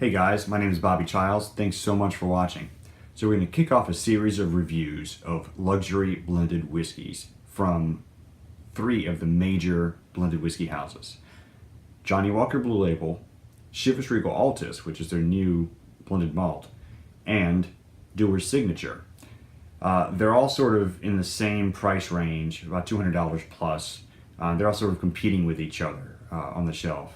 Hey guys, my name is Bobby Childs. Thanks so much for watching. So we're going to kick off a series of reviews of luxury blended whiskeys from 3 of the major blended whiskey houses. Johnnie Walker Blue Label, Chivas Regal Altus, which is their new blended malt, and Dewar's Signature. They're all sort of in the same price range, about $200 plus. They're all sort of competing with each other on the shelf.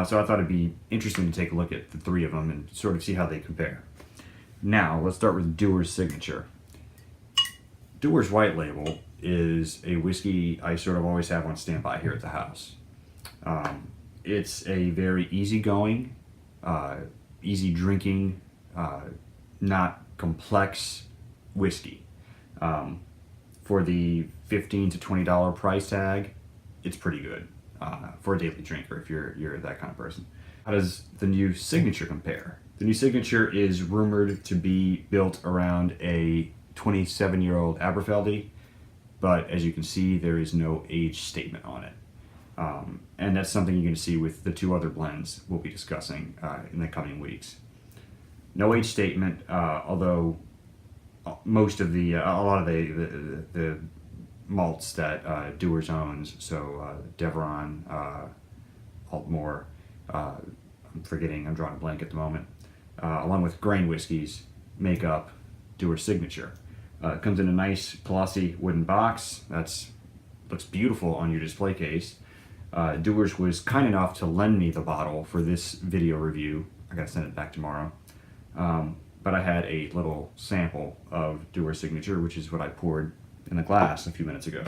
So I thought it'd be interesting to take a look at the 3 of them and sort of see how they compare. Now, let's start with Dewar's Signature. Dewar's White Label is a whiskey I sort of always have on standby here at the house. It's a very easygoing, easy drinking, not complex whiskey. For the $15 to $20 price tag, it's pretty good. For a daily drinker, if you're that kind of person. How does the new Signature compare? The new Signature is rumored to be built around a 27-year-old Aberfeldy, but as you can see, there is no age statement on it. And that's something you're going to see with the 2 other blends we'll be discussing in the coming weeks. No age statement, although most of a lot of the malts that Dewar's owns, so Dewar, Altmore, I'm drawing a blank at the moment, along with grain whiskeys, make up Dewar's Signature. It comes in a nice glossy wooden box looks beautiful on your display case. Dewar's was kind enough to lend me the bottle for this video review. I gotta send it back tomorrow. But I had a little sample of Dewar's Signature, which is what I poured in the glass a few minutes ago.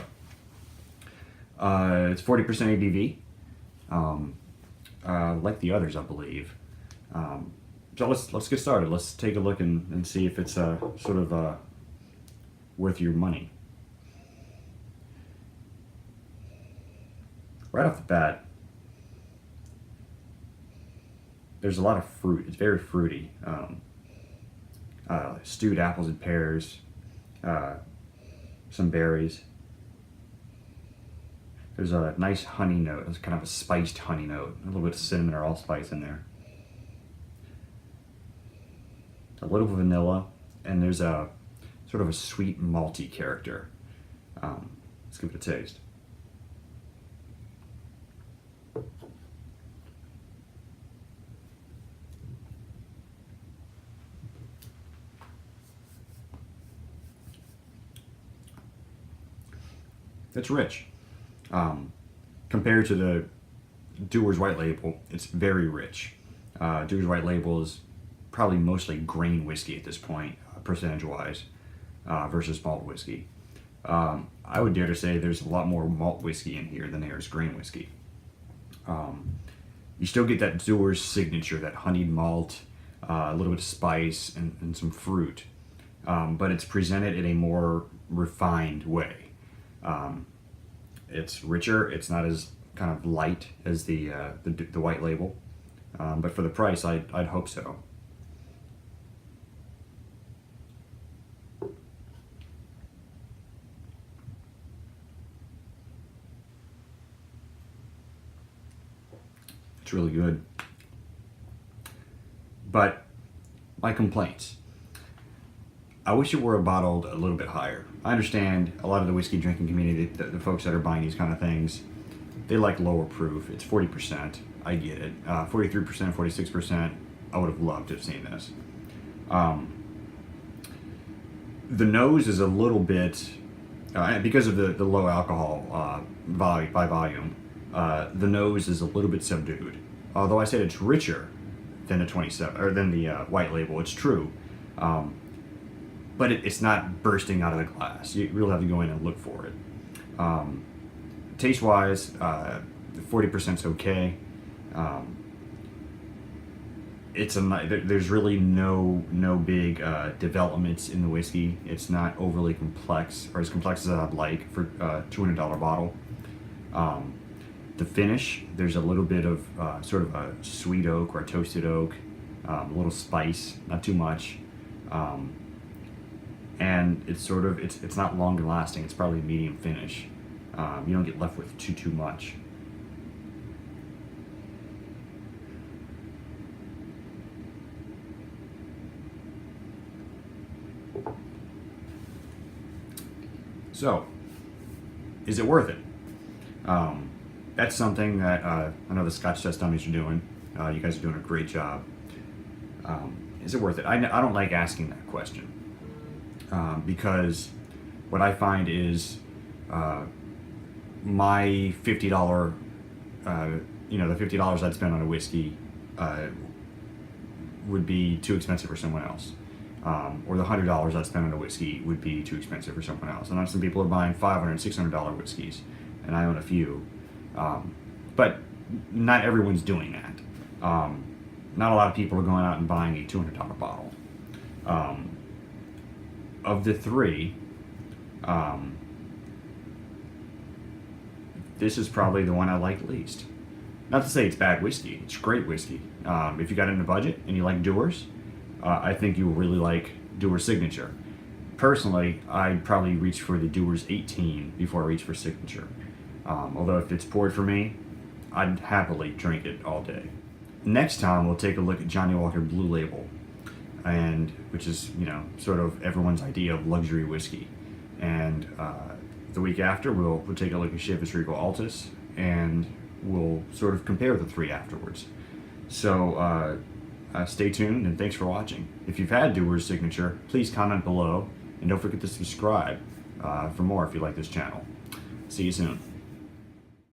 It's 40% ABV, like the others, I believe. So let's get started. Let's take a look and see if it's sort of worth your money. Right off the bat, there's a lot of fruit. It's very fruity. Stewed apples and pears. Some berries. There's a nice honey note. It's kind of a spiced honey note. A little bit of cinnamon or allspice in there. A little vanilla, and there's a sort of a sweet malty character. Let's give it a taste. It's rich. Compared to the Dewar's White Label, it's very rich. Dewar's White Label is probably mostly grain whiskey at this point, percentage-wise, versus malt whiskey. I would dare to say there's a lot more malt whiskey in here than there is grain whiskey. You still get that Dewar's Signature, that honeyed malt, a little bit of spice, and some fruit, but it's presented in a more refined way. It's richer. It's not as kind of light as the White Label, but for the price, I'd hope so. It's really good. But my complaints. I wish it were bottled a little bit higher. I understand a lot of the whiskey drinking community, the folks that are buying these kind of things, they like lower proof. It's 40%. I get it. 43%, 46%. I would have loved to have seen this. The nose is a little bit, because of the low alcohol by volume, the nose is a little bit subdued. Although I said it's richer than the 27 or than the White Label, it's true. But it's not bursting out of the glass. You really have to go in and look for it. Taste-wise, 40%'s okay. There's really no big developments in the whiskey. It's not overly complex, or as complex as I'd like for a $200 bottle. The finish, there's a little bit of sort of a sweet oak or a toasted oak, a little spice, not too much. And it's not long and lasting. It's probably a medium finish. You don't get left with too much. So, is it worth it? That's something that I know the Scotch test dummies are doing. You guys are doing a great job. Is it worth it? I don't like asking that question because what I find is my $50, the $50 I'd spend on a whiskey would be too expensive for someone else. Or the $100 I'd spend on a whiskey would be too expensive for someone else. And I know some people are buying $500, $600 whiskeys, and I own a few. But not everyone's doing that. Not a lot of people are going out and buying a $200 bottle. Of the three, this is probably the one I like least. Not to say it's bad whiskey, it's great whiskey. If you got it in the budget and you like Dewar's, I think you will really like Dewar's Signature. Personally, I'd probably reach for the Dewar's 18 before I reach for Signature. Although if it's poured for me, I'd happily drink it all day. Next time we'll take a look at Johnnie Walker Blue Label, and which is sort of everyone's idea of luxury whiskey. And the week after we'll take a look at Chivas Regal Altus, and we'll sort of compare the three afterwards. So stay tuned, and thanks for watching. If you've had Dewar's Signature, please comment below, and don't forget to subscribe for more if you like this channel. See you soon.